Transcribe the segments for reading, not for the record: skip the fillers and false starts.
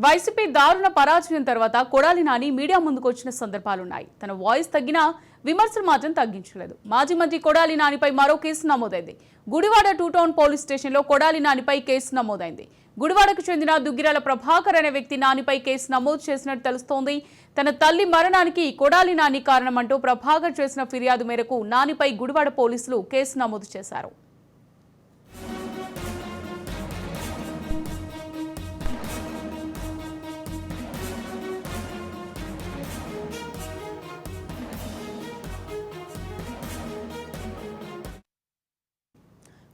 YCP దారుణ పరాజయం తర్వాత కొడాలి నాని మీడియా ముందుకు వచ్చిన సందర్భాలున్నాయి. తన వాయిస్ తగ్గినా విమర్శలు మాత్రం తగ్గించలేదు. మాజీ మంత్రి కొడాలి నానిపై మరో కేసు నమోదైంది. గుడివాడ 2 టౌన్ పోలీస్ స్టేషన్లో కొడాలి నానిపై కేసు నమోదైంది. గుడివాడకు చెందిన దుగ్గిరాల ప్రభాకర్ అనే వ్యక్తి నానిపై కేసు నమోదు చేసినట్టు తెలుస్తోంది. తన తల్లి మరణానికి కొడాలి నాని కారణమంటూ ప్రభాకర్ చేసిన ఫిర్యాదు మేరకు నానిపై గుడివాడ పోలీసులు కేసు నమోదు చేశారు.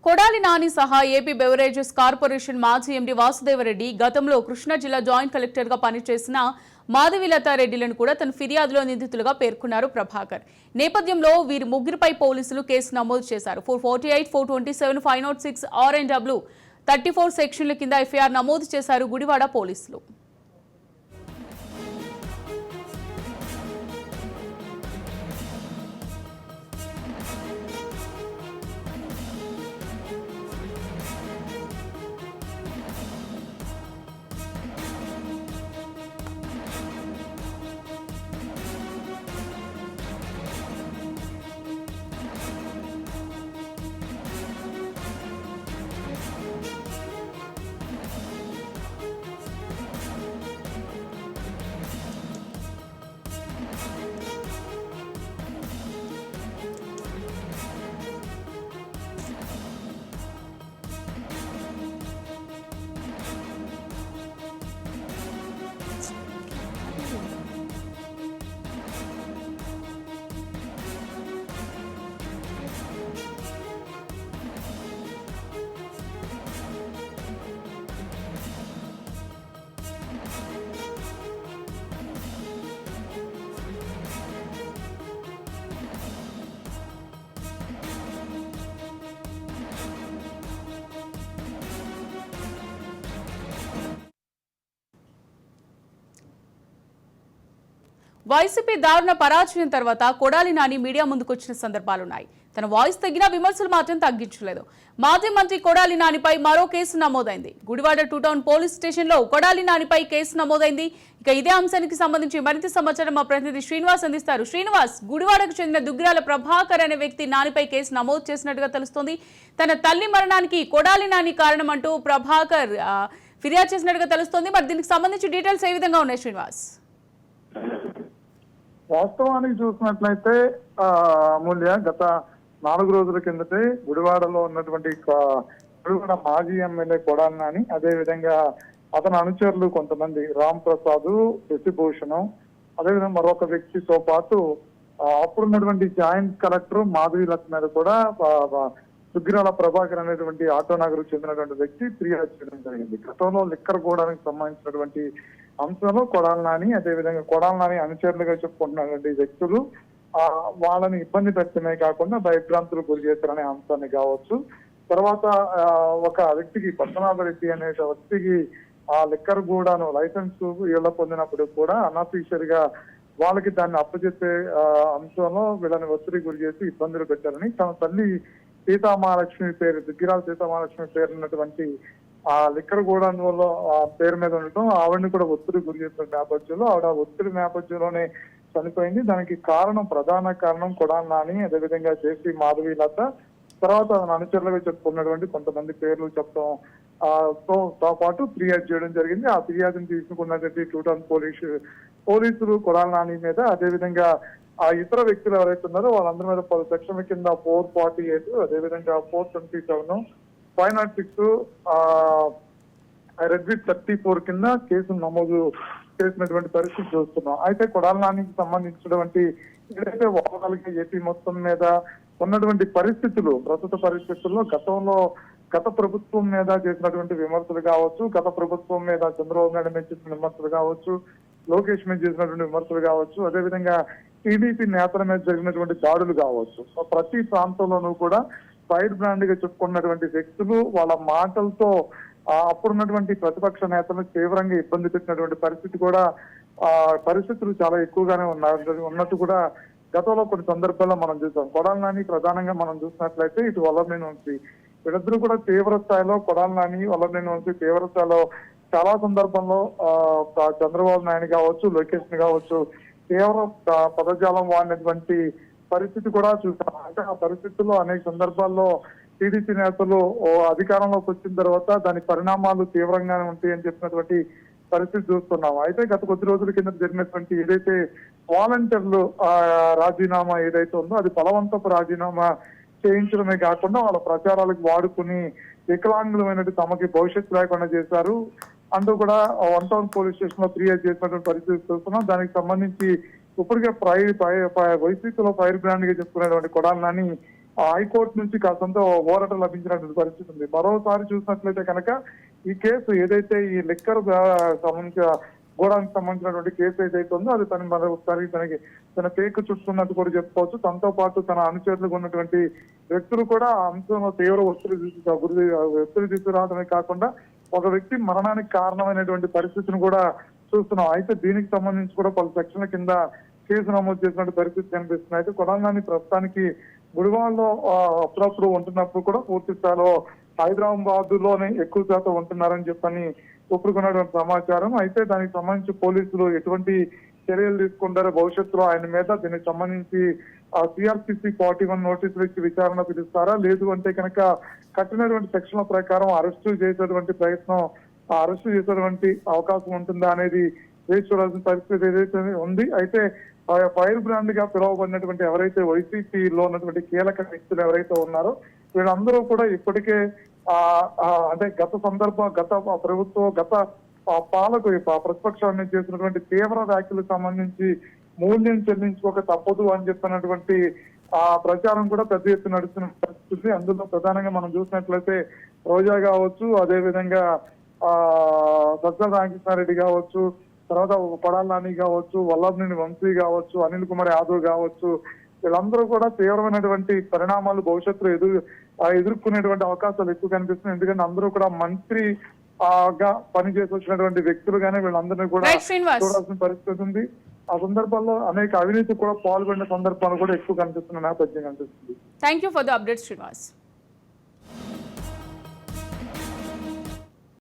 కొడాలి నాని సహా ఏపీ బెవరేజెస్ కార్పొరేషన్ మాజీ ఎండీ వాసుదేవరెడ్డి, గతంలో కృష్ణా జిల్లా జాయింట్ కలెక్టర్గా పనిచేసిన మాధవిలతారెడ్డిలను కూడా తన ఫిర్యాదులో నిందితులుగా పేర్కొన్నారు ప్రభాకర్. నేపథ్యంలో వీరి ముగ్గురిపై పోలీసులు కేసు నమోదు చేశారు. 448, 427, 506 RNW 34 సెక్షన్ల కింద ఎఫ్ఐఆర్ నమోదు చేశారు గుడివాడ పోలీసులు. వైసీపీ దారుణ పరాజయం తర్వాత కొడాలి నాని మీడియా ముందుకొచ్చిన సందర్భాలున్నాయి. తన వాయిస్ తగ్గినా విమర్శలు మాత్రం తగ్గించలేదు. మాజీ మంత్రి కొడాలి నానిపై మరో కేసు నమోదైంది. గుడివాడ 2 టౌన్ పోలీస్ స్టేషన్లో కొడాలి నానిపై కేసు నమోదైంది. ఇక ఇదే అంశానికి సంబంధించి మరింత సమాచారం మా ప్రతినిధి శ్రీనివాస్ అందిస్తారు. శ్రీనివాస్, గుడివాడకు చెందిన దుగ్గిరాల ప్రభాకర్ అనే వ్యక్తి నానిపై కేసు నమోదు చేసినట్టుగా తెలుస్తోంది. తన తల్లి మరణానికి కొడాలి నాని కారణమంటూ ప్రభాకర్ ఫిర్యాదు చేసినట్టుగా తెలుస్తోంది. మరి దీనికి సంబంధించి డీటెయిల్స్ ఏ విధంగా ఉన్నాయి శ్రీనివాస్? వాస్తవానికి చూసినట్లయితే అమూల్య, గత 4 రోజుల కిందటే గుడివాడలో ఉన్నటువంటి గుడివాడ మాజీ ఎమ్మెల్యే కొడాలి నాని, అదే విధంగా అతని అనుచరులు కొంతమంది రామ్ ప్రసాద్, శశిభూషణం, అదేవిధంగా మరొక వ్యక్తితో పాటు అప్పుడున్నటువంటి జాయింట్ కలెక్టర్ మాధవిలత మీద కూడా దుగ్గిరాల ప్రభాకర్ అనేటువంటి ఆటో నగర్ చెందినటువంటి వ్యక్తి ఫిర్యాదు చేయడం జరిగింది. గతంలో లిక్కర్ గోడానికి సంబంధించినటువంటి అంశంలో కొడాలి నాని, అదేవిధంగా కొడాలి నాని అనుచరులుగా చెప్పుకుంటున్నటువంటి వ్యక్తులు వాళ్ళని ఇబ్బంది పెట్టడమే కాకుండా భయభ్రాంతులు గురి చేశారనే అంశాన్ని కావచ్చు. తర్వాత ఒక వ్యక్తికి పద్మనాభరెడ్డి అనే వ్యక్తికి ఆ లిక్కర్ గూడాను లైసెన్స్ వీళ్ళ పొందినప్పుడు కూడా అన్అఫీషియల్ గా వాళ్ళకి దాన్ని అప్పచెప్పే అంశంలో వీళ్ళని ఒత్తిడి గురి చేసి ఇబ్బందులు పెట్టారని, తన తల్లి సీతామహాలక్ష్మి పేరు, దుగ్గిరాల సీతామహాలక్ష్మి పేరు ఉన్నటువంటి ఆ లిక్కర్ గూడంలో ఆ పేరు మీద ఉండటం, ఆవిడని కూడా ఒత్తిడి గురి చేసిన నేపథ్యంలో ఆవిడ ఒత్తిడి నేపథ్యంలోనే చనిపోయింది. దానికి ప్రధాన కారణం కొడాలి నాని, అదేవిధంగా జేసీ మాధవిలత, తర్వాత అనుచరులుగా చెప్పుకున్నటువంటి కొంతమంది పేర్లు చెప్పడం తో పాటు ఫిర్యాదు చేయడం జరిగింది. ఆ ఫిర్యాదుని తీసుకున్నటువంటి 2 టౌన్ పోలీసులు కొడాలి నాని మీద, అదేవిధంగా ఆ ఇతర వ్యక్తులు ఎవరైతే ఉన్నారో వాళ్ళందరి మీద 10 సెక్షన్ల కింద 448, అదేవిధంగా 427, 506 రెడ్విట్ 34 కింద కేసు నమోదు చేసినటువంటి పరిస్థితి చూస్తున్నాం. అయితే కొడాలి నానికి సంబంధించినటువంటి ఏదైతే వాహనాలకి ఏపీ మొత్తం మీద ఉన్నటువంటి పరిస్థితులు, ప్రస్తుత పరిస్థితుల్లో గత ప్రభుత్వం మీద చేసినటువంటి విమర్శలు కావచ్చు, గత ప్రభుత్వం మీద చంద్రబాబు నాయుడు మీద చేసిన విమర్శలు కావచ్చు, లోకేష్ మీద చేసినటువంటి విమర్శలు కావచ్చు, అదేవిధంగా టీడీపీ నేతల మీద జరిగినటువంటి దాడులు కావచ్చు, ప్రతి ప్రాంతంలోనూ కూడా ఫైర్ బ్రాండ్ గా చెప్పుకున్నటువంటి వ్యక్తులు వాళ్ళ మాటలతో అప్పుడున్నటువంటి ప్రతిపక్ష నేతలను తీవ్రంగా ఇబ్బంది పెట్టినటువంటి పరిస్థితి కూడా పరిస్థితులు చాలా ఎక్కువగానే ఉన్నట్టు కూడా గతంలో కొన్ని సందర్భాల్లో మనం చూసాం. కొడాలి నాని ప్రధానంగా మనం చూసినట్లయితే ఇటు వల్లభనేని వంశీ వీళ్ళిద్దరూ కూడా తీవ్ర స్థాయిలో, కొడాలి నాని వల్లభనేని వంశీ తీవ్ర స్థాయిలో చాలా సందర్భంలో చంద్రబాబు నాయుడు కావచ్చు, లోకేష్ కావచ్చు, తీవ్ర పదజాలం వాడినటువంటి పరిస్థితి కూడా చూసాం. అంటే ఆ పరిస్థితుల్లో అనేక సందర్భాల్లో టీడీపీ నేతలు అధికారంలోకి వచ్చిన తర్వాత దాని పరిణామాలు తీవ్రంగానే ఉంటాయని చెప్పినటువంటి పరిస్థితి చూస్తున్నాం. అయితే గత కొద్ది రోజుల కింద జరిగినటువంటి ఏదైతే వాలంటీర్లు రాజీనామా ఏదైతే ఉందో అది బలవంతపు రాజీనామా చేయించడమే కాకుండా వాళ్ళ ప్రచారాలకు వాడుకుని వికలాంగులమైనట్టు తమకి భవిష్యత్తు లేకుండా చేశారు అంటూ కూడా 1 టౌన్ పోలీస్ స్టేషన్ లో ఫిర్యాదు చేసినటువంటి పరిస్థితి చూస్తున్నాం. దానికి సంబంధించి ఇప్పటికే వైసీపీలో ఫైర్ బ్రాండ్ గా చెప్పుకునేటువంటి కొడాలి నాని హైకోర్టు నుంచి కాసంత ఊరట లభించినటువంటి పరిస్థితి ఉంది. మరోసారి చూసినట్లయితే కనుక ఈ కేసు ఏదైతే ఈ లిక్కర్ సంబంధించిన గోడానికి సంబంధించినటువంటి కేసు ఏదైతే ఉందో అది మరొకసారి తన పేకు చుట్టుకున్నట్టు కూడా చెప్పుకోవచ్చు. తనతో పాటు తన అనుచరులుగా ఉన్నటువంటి వ్యక్తులు కూడా ఆ అంశంలో తీవ్ర ఒత్తిడి తీసుకురావడమే కాకుండా ఒక వ్యక్తి మరణానికి కారణమైనటువంటి పరిస్థితిని కూడా చూస్తున్నాం. అయితే దీనికి సంబంధించి కూడా పలు సెక్షన్ల కింద కేసు నమోదు చేసినటువంటి పరిస్థితి కనిపిస్తుంది. అయితే కొడాలి నాని ప్రస్తుతానికి గుడివాడలో అప్పుడప్పుడు ఉంటున్నప్పుడు కూడా పూర్తి స్థాయిలో హైదరాబాద్ లోనే ఎక్కువ శాతం ఉంటున్నారని చెప్పని ఒప్పుకున్నటువంటి సమాచారం. అయితే దానికి సంబంధించి పోలీసులు ఎటువంటి చర్యలు తీసుకుంటారో భవిష్యత్తులో ఆయన మీద దీనికి సంబంధించి సిఆర్పిసి 41 నోటీసులు ఇచ్చి విచారణ పిలుస్తారా, లేదు అంటే కనుక కట్టినటువంటి సెక్షన్ల ప్రకారం అరెస్టు చేసేటువంటి అవకాశం ఉంటుందా అనేది వేచి చూడాల్సిన పరిస్థితి ఏదైతే ఉంది. అయితే ఫైర్ బ్రాండ్ గా పిలువబడినటువంటి ఎవరైతే వైసీపీలో ఉన్నటువంటి కీలక వ్యక్తులు ఎవరైతే ఉన్నారో వీళ్ళందరూ కూడా ఇప్పటికే అంటే గత పాలకు ప్రతిపక్షాన్ని చేసినటువంటి తీవ్ర వ్యాఖ్యలకు సంబంధించి మూల్యం చెల్లించుకోక తప్పదు అని చెప్పినటువంటి ప్రచారం కూడా పెద్ద ఎత్తున నడుస్తున్న పరిస్థితి. అందులో ప్రధానంగా మనం చూసినట్లయితే రోజా కావచ్చు, అదే విధంగా సజ్జల రామకృష్ణారెడ్డి కావచ్చు, తర్వాత కొడాలి నాని కావచ్చు, వల్లభనేని వంశీ కావచ్చు, అనిల్ కుమార్ యాదవ్ కావచ్చు, వీళ్ళందరూ కూడా తీవ్రమైనటువంటి పరిణామాలు భవిష్యత్తులో ఎదుర్కొనేటువంటి అవకాశాలు ఎక్కువ కనిపిస్తున్నాయి. ఎందుకంటే అందరూ కూడా మంత్రి గా పనిచేసి వచ్చినటువంటి వ్యక్తులుగానే వీళ్ళందరినీ కూడా చూడాల్సిన పరిస్థితి ఉంది. ఆ సందర్భాల్లో అనేక అవినీతి కూడా పాల్గొనే సందర్భాలు కూడా ఎక్కువ కనిపిస్తున్న నేపథ్యం కనిపిస్తుంది. Thank you for the update Srinivas.